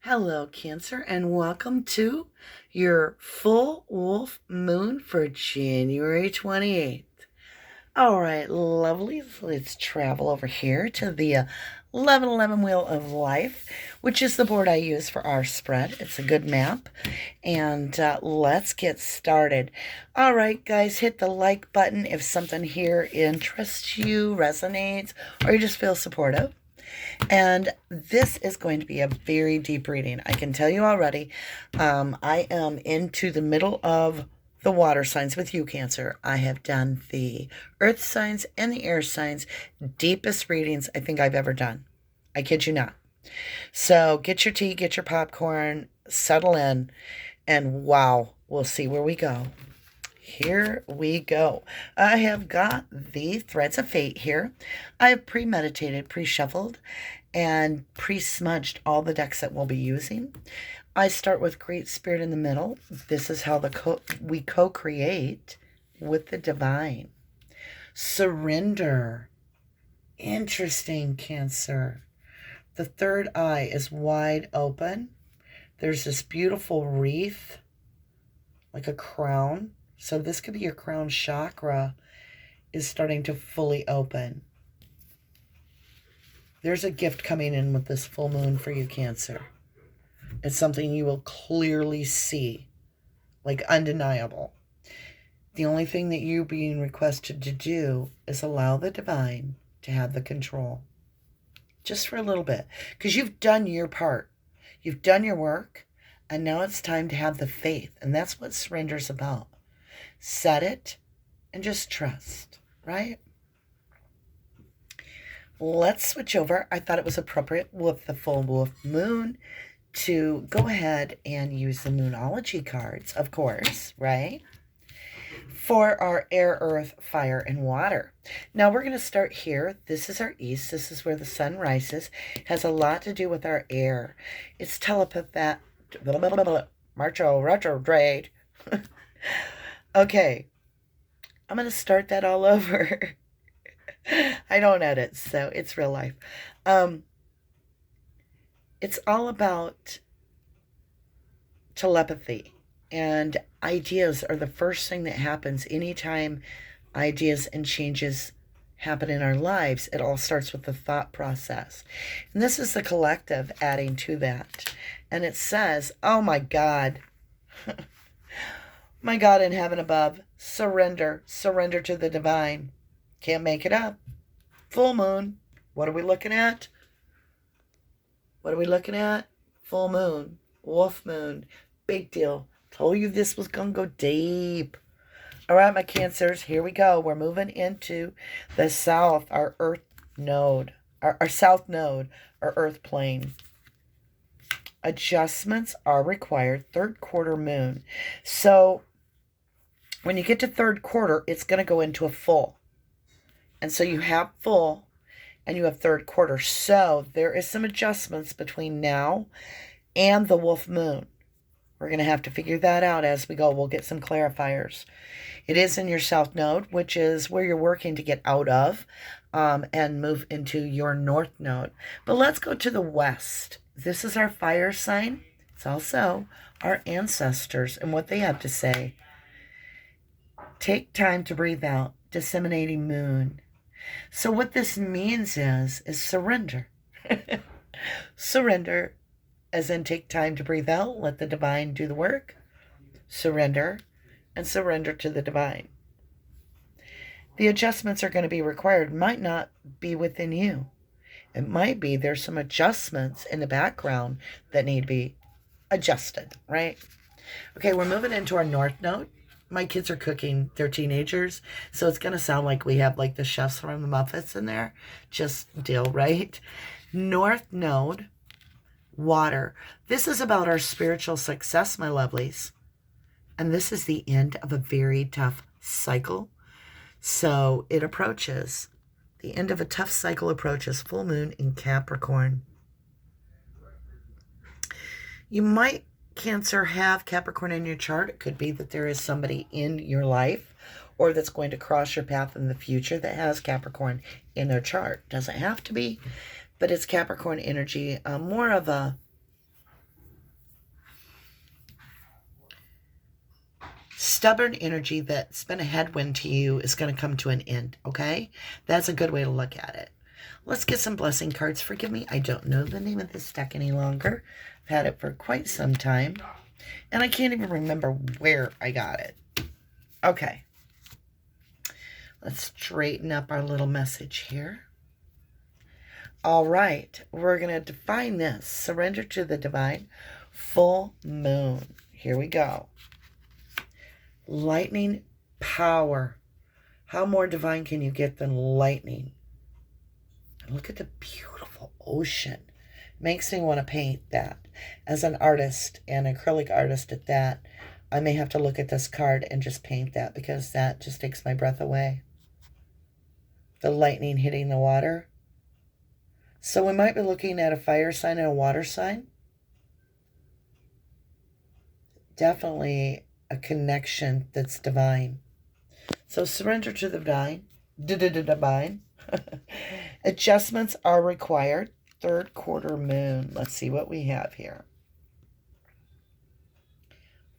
Hello, Cancer, and welcome to your full wolf moon for January 28th. All right, lovely. Let's travel over here to the 1111 Wheel of Life, which is the board I use for our spread. It's a good map. And let's get started. All right, guys, hit the like button if something here interests you, resonates, or you just feel supportive. And this is going to be a very deep reading. I can tell you already, I am into the middle of the water signs with you, Cancer. I have done the earth signs and the air signs, deepest readings I think I've ever done. I kid you not. So get your tea, get your popcorn, settle in, and wow, we'll see where we go. Here we go. I have got the Threads of Fate here. I have premeditated, pre-shuffled, and pre-smudged all the decks that we'll be using. I start with Great Spirit in the middle. This is how we co-create with the divine. Surrender. Interesting, Cancer. The third eye is wide open. There's this beautiful wreath, like a crown. So this could be your crown chakra is starting to fully open. There's a gift coming in with this full moon for you, Cancer. It's something you will clearly see, like undeniable. The only thing that you're being requested to do is allow the divine to have the control. Just for a little bit. Because you've done your part. You've done your work. And now it's time to have the faith. And that's what surrender's about. Set it and just trust, right? Let's switch over. I thought it was appropriate with the full wolf moon to go ahead and use the Moonology cards, of course, right? For our air, earth, fire, and water. Now we're going to start here. This is our east. This is where the sun rises. It has a lot to do with our air. It's telepathic. Marcho retrograde. Okay, I'm going to start that all over. I don't edit, so it's real life. It's all about telepathy, and ideas are the first thing that happens anytime ideas and changes happen in our lives. It all starts with the thought process. And this is the collective adding to that. And it says, oh my God, my God in heaven above, surrender, surrender to the divine. Can't make it up. Full moon. What are we looking at? What are we looking at? Full moon, wolf moon, big deal. Told you this was going to go deep. All right, my Cancers, here we go. We're moving into the south, our earth node, our south node, our earth plane. Adjustments are required. Third quarter moon. So when you get to third quarter, it's going to go into a full. And so you have full and you have third quarter. So there is some adjustments between now and the wolf moon. We're going to have to figure that out as we go. We'll get some clarifiers. It is in your south node, which is where you're working to get out of and move into your north node. But let's go to the west. This is our fire sign. It's also our ancestors and what they have to say. Take time to breathe out. Disseminating moon. So what this means is surrender. Surrender, as in take time to breathe out. Let the divine do the work. Surrender, and surrender to the divine. The adjustments are going to be required. Might not be within you. It might be there's some adjustments in the background that need to be adjusted, right? Okay, we're moving into our north node. My kids are cooking. They're teenagers. So it's going to sound like we have like the chefs from the Muppets in there. Just deal, right? North node, water. This is about our spiritual success, my lovelies. And this is the end of a very tough cycle. So it approaches. The end of a tough cycle approaches. Full moon in Capricorn. You might, Cancer, have Capricorn in your chart. It could be that there is somebody in your life or that's going to cross your path in the future that has Capricorn in their chart. Doesn't have to be, but it's Capricorn energy. More of a stubborn energy that's been a headwind to you is going to come to an end, okay? That's a good way to look at it. Let's get some blessing cards. Forgive me, I don't know the name of this deck any longer. I've had it for quite some time, and I can't even remember where I got it. Okay. Let's straighten up our little message here. All right, we're going to define this. Surrender to the divine. Full moon. Here we go. Lightning power. How more divine can you get than lightning? Look at the beautiful ocean. Makes me want to paint that. As an artist, an acrylic artist at that, I may have to look at this card and just paint that, because that just takes my breath away. The lightning hitting the water. So we might be looking at a fire sign and a water sign. Definitely a connection that's divine. So surrender to the divine. Divine. Adjustments are required. Third quarter moon. Let's see what we have here.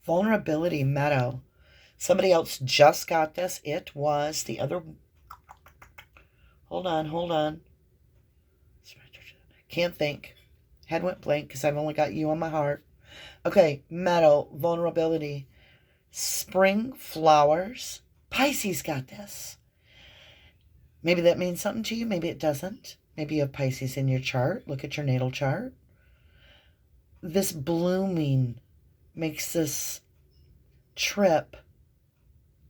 Vulnerability meadow. Somebody else just got this. It was the other. Hold on. Can't think. Head went blank because I've only got you on my heart. Okay, meadow, vulnerability. Spring flowers. Pisces got this. Maybe that means something to you. Maybe it doesn't. Maybe you have Pisces in your chart. Look at your natal chart. This blooming makes this trip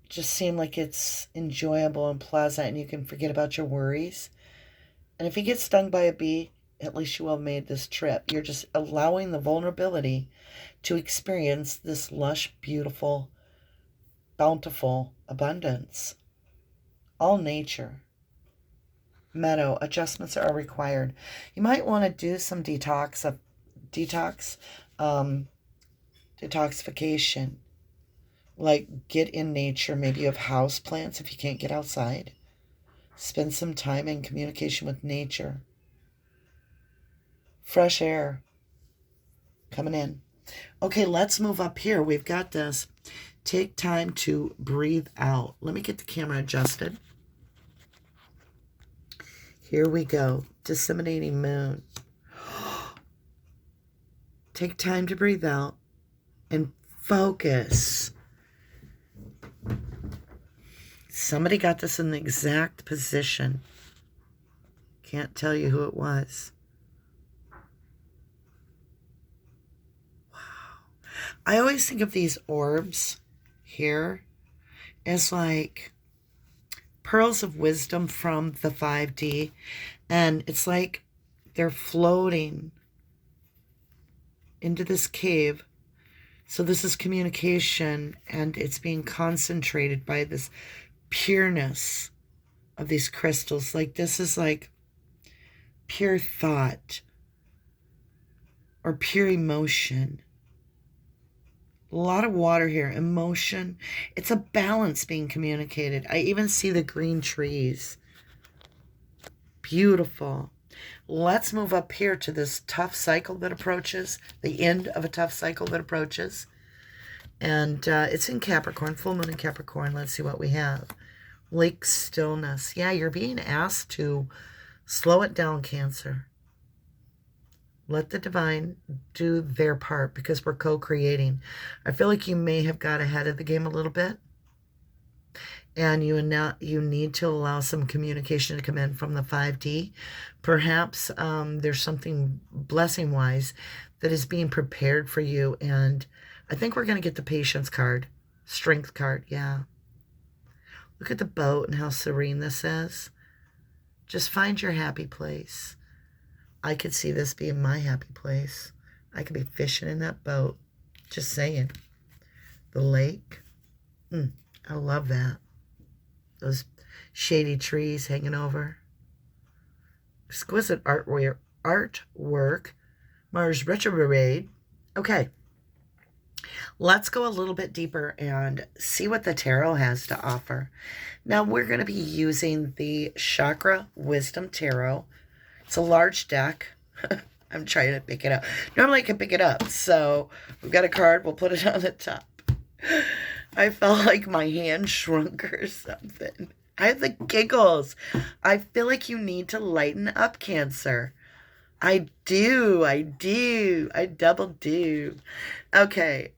just seem like it's enjoyable and pleasant, and you can forget about your worries. And if you get stung by a bee, at least you will have made this trip. You're just allowing the vulnerability to experience this lush, beautiful, bountiful abundance. All nature. Meadow, adjustments are required. You might want to do some detoxification. Like get in nature. Maybe you have house plants if you can't get outside. Spend some time in communication with nature. Fresh air coming in. Okay, let's move up here. We've got this. Take time to breathe out. Let me get the camera adjusted. Here we go. Disseminating moon. Take time to breathe out and focus. Somebody got this in the exact position. Can't tell you who it was. Wow. I always think of these orbs here as like pearls of wisdom from the 5D. And it's like they're floating into this cave. So this is communication, and it's being concentrated by this pureness of these crystals. Like this is like pure thought or pure emotion. A lot of water here, emotion. It's a balance being communicated. I even see the green trees. Beautiful. Let's move up here to this tough cycle that approaches, the end of a tough cycle that approaches. And it's in Capricorn, full moon in Capricorn. Let's see what we have. Lake stillness. Yeah, you're being asked to slow it down, Cancer. Let the divine do their part because we're co-creating. I feel like you may have got ahead of the game a little bit. And you need to allow some communication to come in from the 5D. Perhaps there's something blessing-wise that is being prepared for you. And I think we're going to get the patience card. Strength card, yeah. Look at the boat and how serene this is. Just find your happy place. I could see this being my happy place. I could be fishing in that boat. Just saying. The lake. I love that. Those shady trees hanging over. Exquisite artwork. Mars retrograde. Okay. Let's go a little bit deeper and see what the tarot has to offer. Now, we're going to be using the Chakra Wisdom Tarot. It's a large deck. I'm trying to pick it up. Normally I can pick it up. So we've got a card. We'll put it on the top. I felt like my hand shrunk or something. I have the giggles. I feel like you need to lighten up, Cancer. I do. I do. I double do. Okay.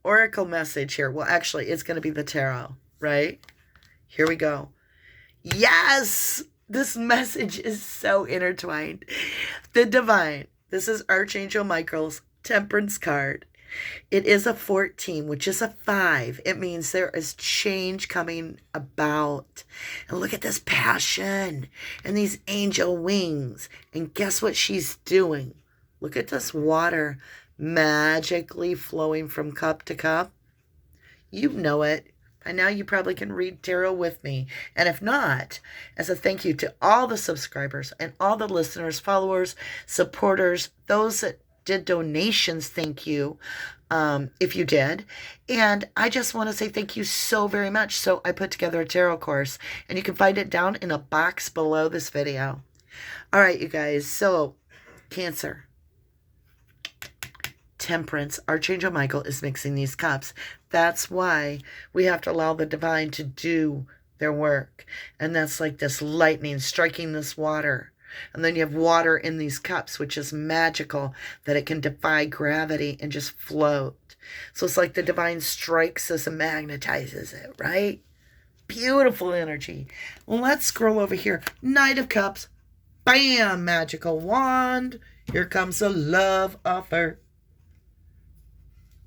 Oracle message here. Well, actually, it's going to be the tarot, right? Here we go. Yes! This message is so intertwined. The Divine. This is Archangel Michael's Temperance card. It is a 14, which is a 5. It means there is change coming about. And look at this passion and these angel wings. And guess what she's doing? Look at this water magically flowing from cup to cup. You know it. By now you probably can read tarot with me. And if not, as a thank you to all the subscribers and all the listeners, followers, supporters, those that did donations, thank you, if you did. And I just want to say thank you so very much. So I put together a tarot course, and you can find it down in a box below this video. All right, you guys. So Cancer, Temperance, Archangel Michael is mixing these cups. That's why we have to allow the divine to do their work. And that's like this lightning striking this water. And then you have water in these cups, which is magical, that it can defy gravity and just float. So it's like the divine strikes this and magnetizes it, right? Beautiful energy. Well, let's scroll over here. Knight of Cups. Bam! Magical wand. Here comes a love offer.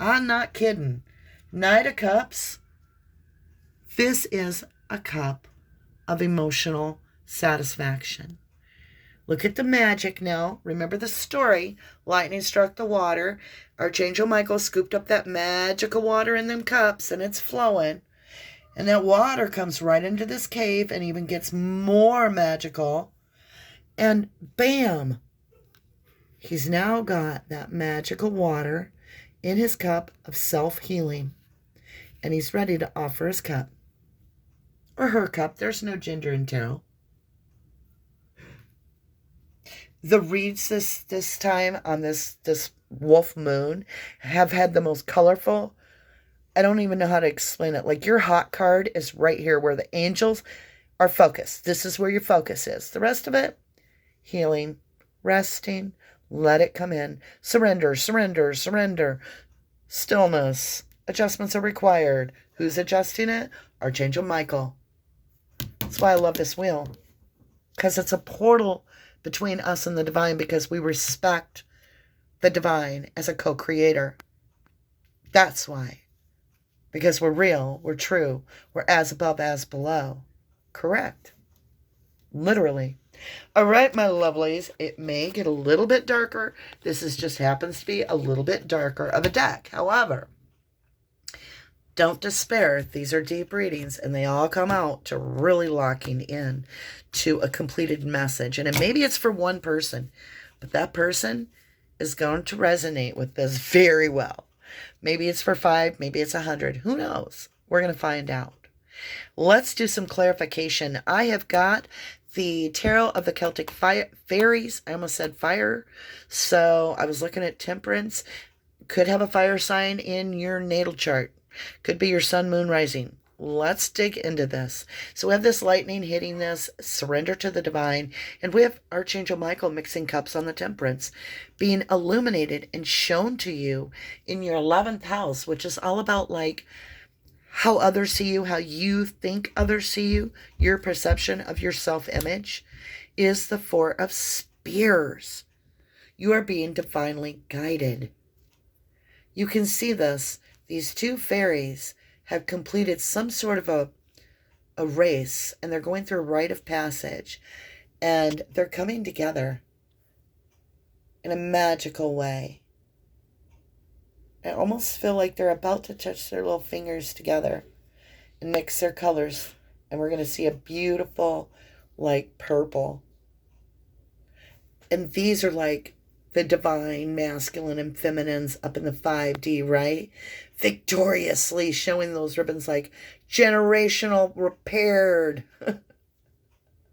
I'm not kidding. Knight of Cups. This is a cup of emotional satisfaction. Look at the magic now. Remember the story. Lightning struck the water. Archangel Michael scooped up that magical water in them cups, and it's flowing. And that water comes right into this cave and even gets more magical. And bam! He's now got that magical water in his cup of self-healing. And he's ready to offer his cup. Or her cup. There's no gender in tarot. The reads this time on this wolf moon have had the most colorful. I don't even know how to explain it. Like your hot card is right here where the angels are focused. This is where your focus is. The rest of it, healing, resting, let it come in. Surrender, surrender, surrender. Stillness. Adjustments are required. Who's adjusting it? Archangel Michael. That's why I love this wheel. Because it's a portal between us and the divine, because we respect the divine as a co-creator. That's why. Because we're real, we're true, we're as above, as below. Correct. Literally. All right, my lovelies, it may get a little bit darker. This just happens to be a little bit darker of a deck. However, don't despair. These are deep readings, and they all come out to really locking in to a completed message. And maybe it's for one person, but that person is going to resonate with this very well. Maybe it's for 5, maybe it's 100. Who knows? We're going to find out. Let's do some clarification. I have got the Tarot of the Celtic Fairies. I almost said fire. So I was looking at Temperance. Could have a fire sign in your natal chart. Could be your sun, moon, rising. Let's dig into this. So we have this lightning hitting this, surrender to the divine, and we have Archangel Michael mixing cups on the Temperance, being illuminated and shown to you in your 11th house, which is all about like how others see you, how you think others see you, your perception of your self-image, is the 4 of Spears. You are being divinely guided. You can see this. These 2 fairies have completed some sort of a race, and they're going through a rite of passage, and they're coming together in a magical way. I almost feel like they're about to touch their little fingers together and mix their colors, and we're going to see a beautiful, like, purple. And these are like the divine masculine and feminines up in the 5D, right? Victoriously showing those ribbons like generational repaired.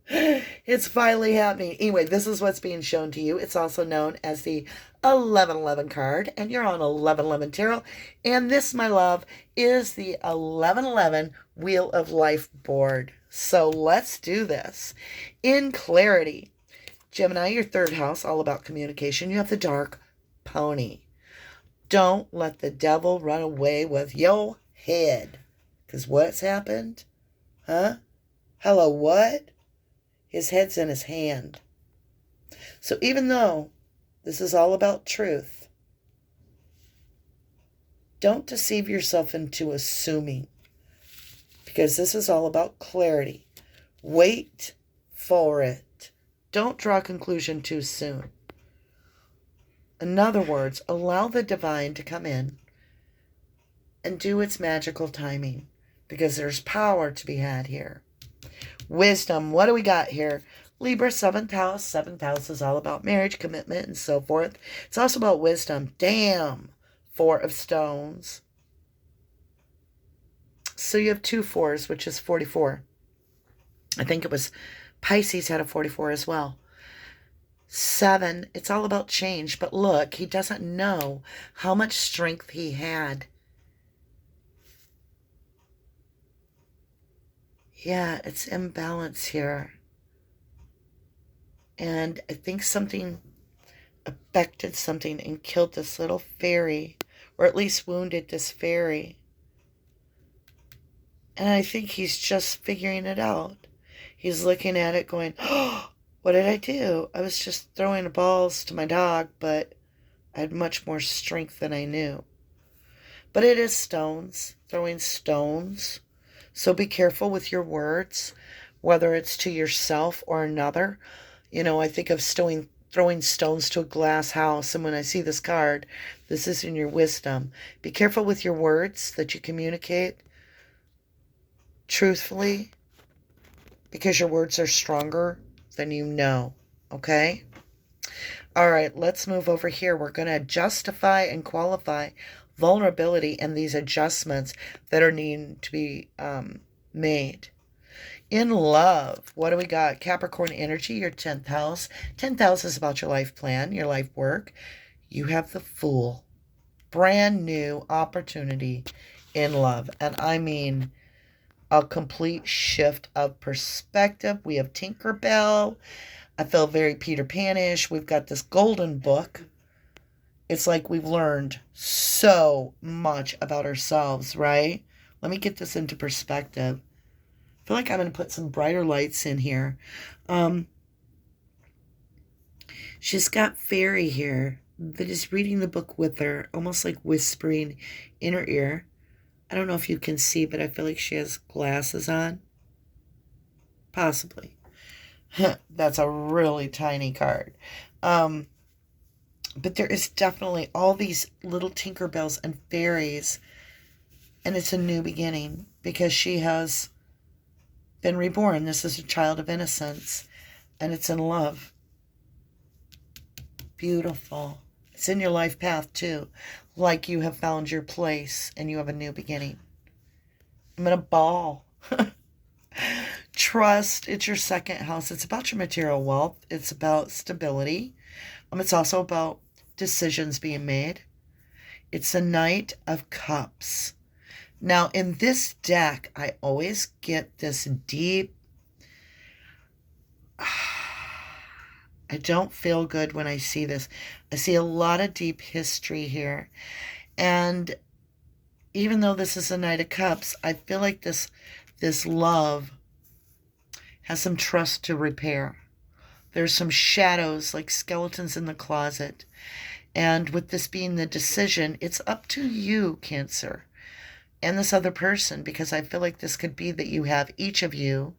It's finally happening. Anyway, this is what's being shown to you. It's also known as the 1111 card, and you're on 1111 Tarot. And this, my love, is the 1111 Wheel of Life board. So let's do this. In clarity, Gemini, your third house, all about communication. You have the dark pony. Don't let the devil run away with your head. Because what's happened? Huh? Hello, what? His head's in his hand. So even though this is all about truth, don't deceive yourself into assuming. Because this is all about clarity. Wait for it. Don't draw a conclusion too soon. In other words, allow the divine to come in and do its magical timing, because there's power to be had here. Wisdom, what do we got here? Libra, 7th house. 7th house is all about marriage, commitment, and so forth. It's also about wisdom. Damn. 4 of stones. So you have 2 4s, which is 44. I think it was Pisces had a 44 as well. 7, it's all about change. But look, he doesn't know how much strength he had. Yeah, it's imbalance here. And I think something affected something and killed this little fairy, or at least wounded this fairy. And I think he's just figuring it out. He's looking at it going, oh, what did I do? I was just throwing balls to my dog, but I had much more strength than I knew. But it is stones, throwing stones. So be careful with your words, whether it's to yourself or another. You know, I think of throwing stones to a glass house. And when I see this card, this is in your wisdom. Be careful with your words that you communicate truthfully, because your words are stronger than you know. Okay? All right, let's move over here. We're going to justify and qualify vulnerability and these adjustments that are needing to be made. In love, what do we got? Capricorn energy, your 10th house. 10th house is about your life plan, your life work. You have the Fool. Brand new opportunity in love. And I mean a complete shift of perspective. We have Tinkerbell. I feel very Peter Pan-ish. We've got this golden book. It's like we've learned so much about ourselves, right? Let me get this into perspective. I feel like I'm going to put some brighter lights in here. She's got Fairy here that is reading the book with her, almost like whispering in her ear. I don't know if you can see, but I feel like she has glasses on. Possibly. That's a really tiny card. But there is definitely all these little Tinkerbells and fairies. And it's a new beginning because she has been reborn. This is a child of innocence. And it's in love. Beautiful. It's in your life path too. Like you have found your place and you have a new beginning. I'm in a ball. Trust. It's your 2nd house. It's about your material wealth. It's about stability. It's also about decisions being made. It's a Knight of Cups. Now, in this deck, I always get this deep... I don't feel good when I see this. I see a lot of deep history here. And even though this is a Knight of Cups, I feel like this love has some trust to repair. There's some shadows like skeletons in the closet. And with this being the decision, it's up to you, Cancer, and this other person, because I feel like this could be that you have each of you,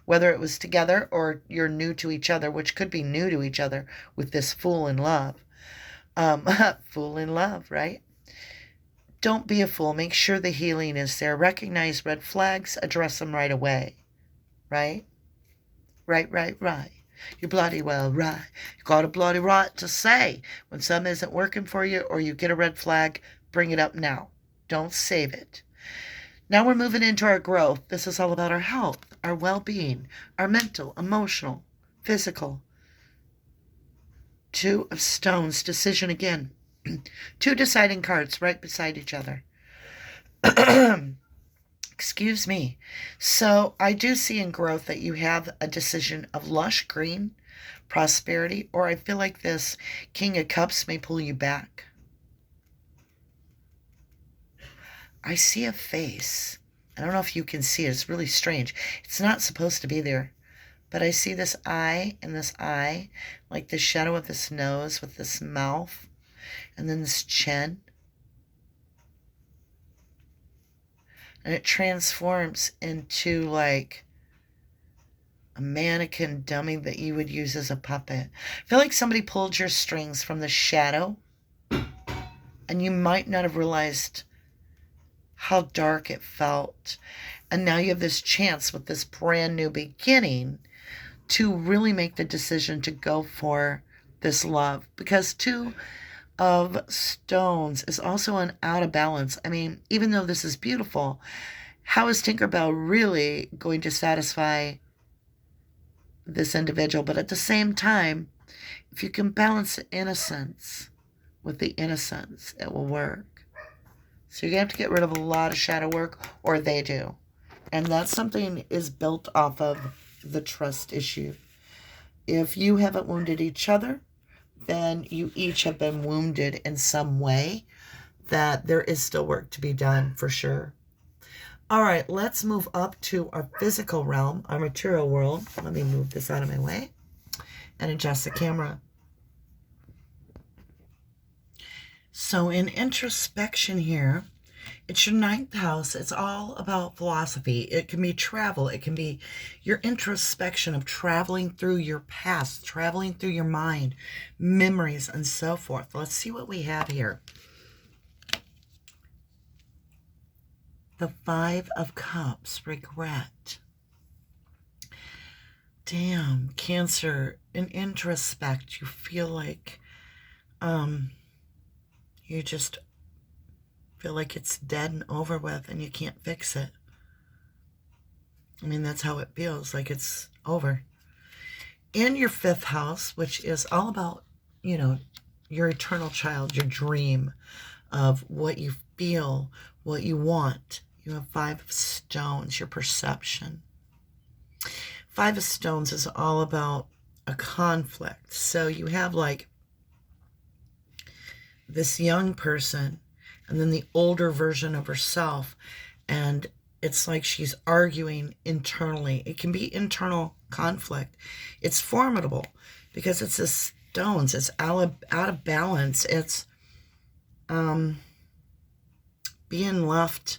whether it was together or you're new to each other, which could be new to each other with this Fool in love. Fool in love, right? Don't be a fool. Make sure the healing is there. Recognize red flags. Address them right away. Right? Right. You're bloody well right. You got a bloody right to say when something isn't working for you or you get a red flag, bring it up now. Don't save it. Now we're moving into our growth. This is all about our health, our well-being, our mental, emotional, physical. Two of Stones, decision again. Two deciding cards right beside each other. Excuse me. So I do see in growth that you have a decision of lush green, prosperity, or I feel like this King of Cups may pull you back. I see a face. I don't know if you can see it. It's really strange. It's not supposed to be there. But I see this eye and this eye, like the shadow of this nose with this mouth, and then this chin. And it transforms into like a mannequin dummy that you would use as a puppet. I feel like somebody pulled your strings from the shadow, and you might not have realized how dark it felt. And now you have this chance with this brand new beginning to really make the decision to go for this love. Because Two of Stones is also an out of balance. I mean, even though this is beautiful, how is Tinkerbell really going to satisfy this individual? But at the same time, if you can balance the innocence with the innocence, it will work. So you're going to have to get rid of a lot of shadow work, or they do. And that's something is built off of the trust issue. If you haven't wounded each other, then you each have been wounded in some way, that there is still work to be done for sure. All right, let's move up to our physical realm, our material world. Let me move this out of my way and adjust the camera. So in introspection here, it's your 9th house. It's all about philosophy. It can be travel. It can be your introspection of traveling through your past, traveling through your mind, memories, and so forth. Let's see what we have here. The 5 of Cups, regret. Damn, Cancer, in introspect, you feel like you just feel like it's dead and over with and you can't fix it. I mean, that's how it feels, like it's over. In your 5th house, which is all about, you know, your eternal child, your dream of what you feel, what you want. You have 5 of Stones, your perception. 5 of Stones is all about a conflict. So you have like this young person and then the older version of herself, and it's like she's arguing internally. It can be internal conflict. It's formidable because it's the Stones. It's out of balance. It's being left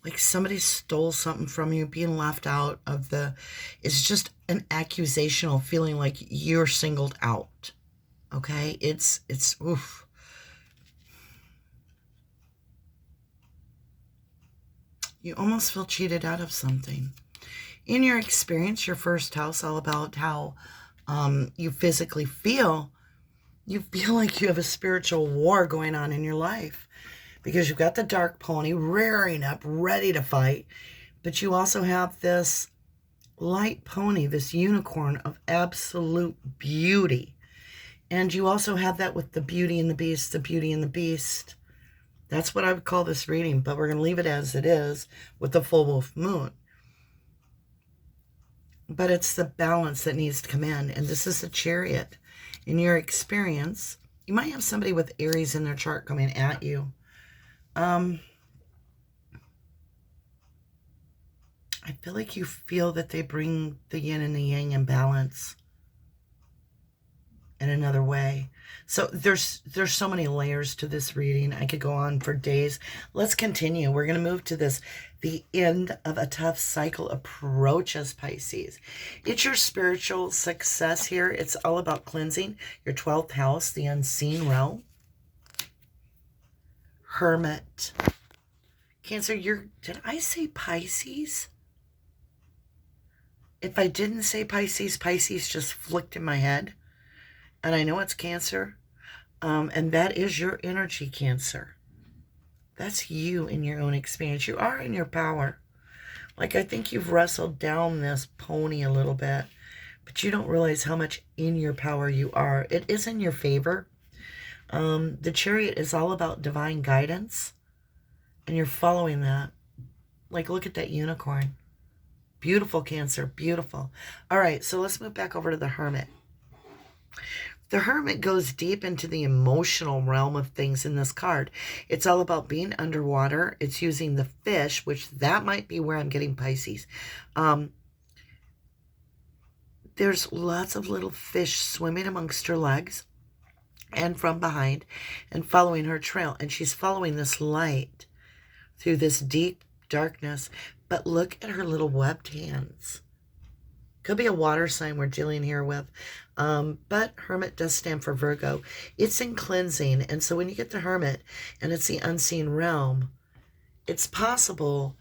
like somebody stole something from you, being left out of the, it's just an accusational feeling like you're singled out. Okay? It's oof. You almost feel cheated out of something. In your experience, your 1st house, all about how you physically feel. You feel like you have a spiritual war going on in your life because you've got the dark pony rearing up, ready to fight. But you also have this light pony, this unicorn of absolute beauty. And you also have that with the Beauty and the Beast, the Beauty and the Beast. That's what I would call this reading, but we're going to leave it as it is with the full wolf moon. But it's the balance that needs to come in, and this is the Chariot. In your experience, you might have somebody with Aries in their chart coming at you. I feel like you feel that they bring the yin and the yang in balance in another way. So there's so many layers to this reading. I could go on for days. Let's continue. We're going to move to this. The end of a tough cycle approaches, Pisces. It's your spiritual success here. It's all about cleansing. Your 12th house, the unseen realm. Hermit. Cancer, did I say Pisces? If I didn't say Pisces, Pisces just flicked in my head. And I know it's Cancer. And that is your energy, Cancer. That's you in your own experience. You are in your power. Like, I think you've wrestled down this pony a little bit but you don't realize how much in your power you are. It is in your favor. The Chariot is all about divine guidance, and you're following that. Like, look at that unicorn. Beautiful, Cancer. Beautiful. All right, so let's move back over to the Hermit. The Hermit goes deep into the emotional realm of things in this card. It's all about being underwater. It's using the fish, which that might be where I'm getting Pisces. There's lots of little fish swimming amongst her legs and from behind and following her trail. And she's following this light through this deep darkness. But look at her little webbed hands. Could be a water sign we're dealing here with. But Hermit does stand for Virgo. It's in cleansing. And so when you get the Hermit and it's the unseen realm, it's possible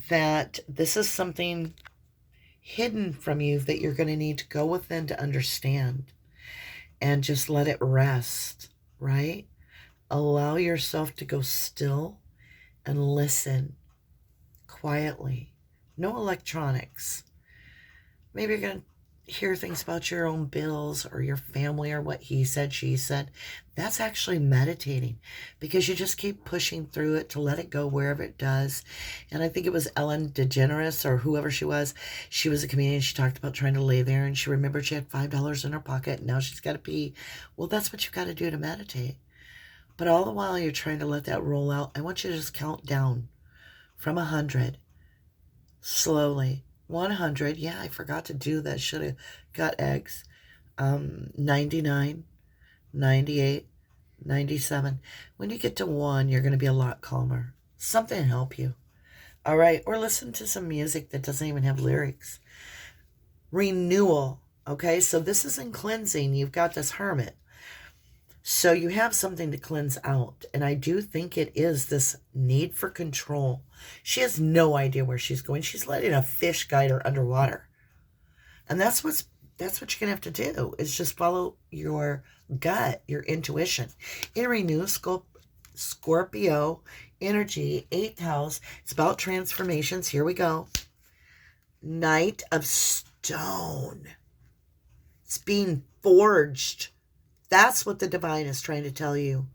that this is something hidden from you that you're going to need to go within to understand and just let it rest, right? Allow yourself to go still and listen quietly. No electronics. Maybe you're going to hear things about your own bills or your family or what he said, she said. That's actually meditating, because you just keep pushing through it to let it go wherever it does. And I think it was Ellen DeGeneres or whoever she was. She was a comedian. She talked about trying to lay there, and she remembered she had $5 in her pocket, and now she's got to pee. Well, that's what you've got to do to meditate. But all the while you're trying to let that roll out, I want you to just count down from 100 slowly. 100. Yeah, I forgot to do that. Should have got eggs. 99, 98, 97. When you get to 1, you're going to be a lot calmer. Something to help you. All right. Or listen to some music that doesn't even have lyrics. Renewal. Okay. So this is in cleansing. You've got this Hermit. So you have something to cleanse out. And I do think it is this need for control. She has no idea where she's going. She's letting a fish guide her underwater. And that's what you're going to have to do, is just follow your gut, your intuition. It renews Scorpio energy, 8th house. It's about transformations. Here we go. Knight of Stone. It's being forged. That's what the divine is trying to tell you.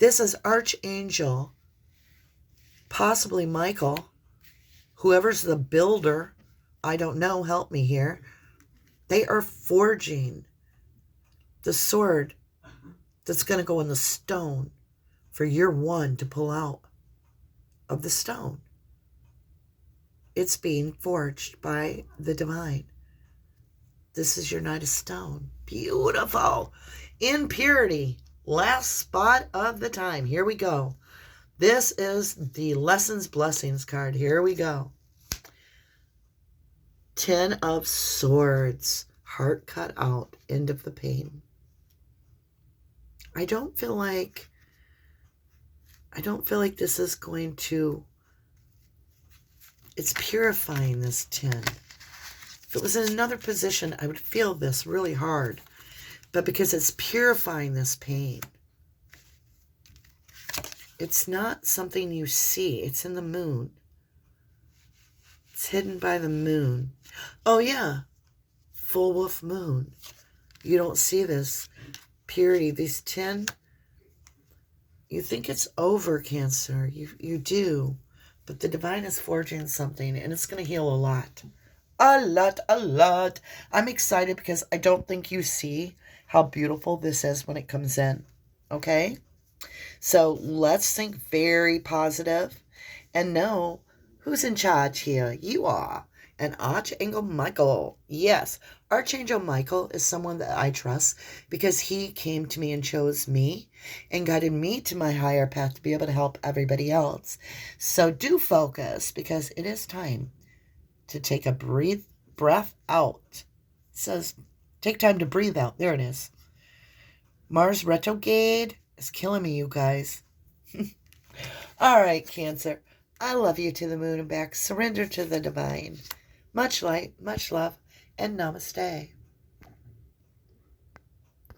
This is Archangel, possibly Michael, whoever's the builder. I don't know. Help me here. They are forging the sword that's going to go in the stone for year 1 to pull out of the stone. It's being forged by the divine. This is your Knight of Stone. Beautiful. In purity. Last spot of the time. Here we go. This is the Lessons Blessings card. Here we go. 10 of Swords. Heart cut out. End of the pain. I don't feel like this is going to... It's purifying, this 10. If it was in another position, I would feel this really hard. But because it's purifying this pain, it's not something you see. It's in the moon. It's hidden by the moon. Oh, yeah. Full wolf moon. You don't see this purity. These 10, you think it's over, Cancer. You do. But the divine is forging something, and it's going to heal a lot. A lot. I'm excited because I don't think you see how beautiful this is when it comes in. Okay? So let's think very positive and know who's in charge here. You are. And Archangel Michael. Yes. Archangel Michael is someone that I trust because he came to me and chose me and guided me to my higher path to be able to help everybody else. So do focus, because it is time to take a breath out. It says, take time to breathe out. There it is. Mars retrograde is killing me, you guys. All right, Cancer. I love you to the moon and back. Surrender to the divine. Much light, much love, and namaste.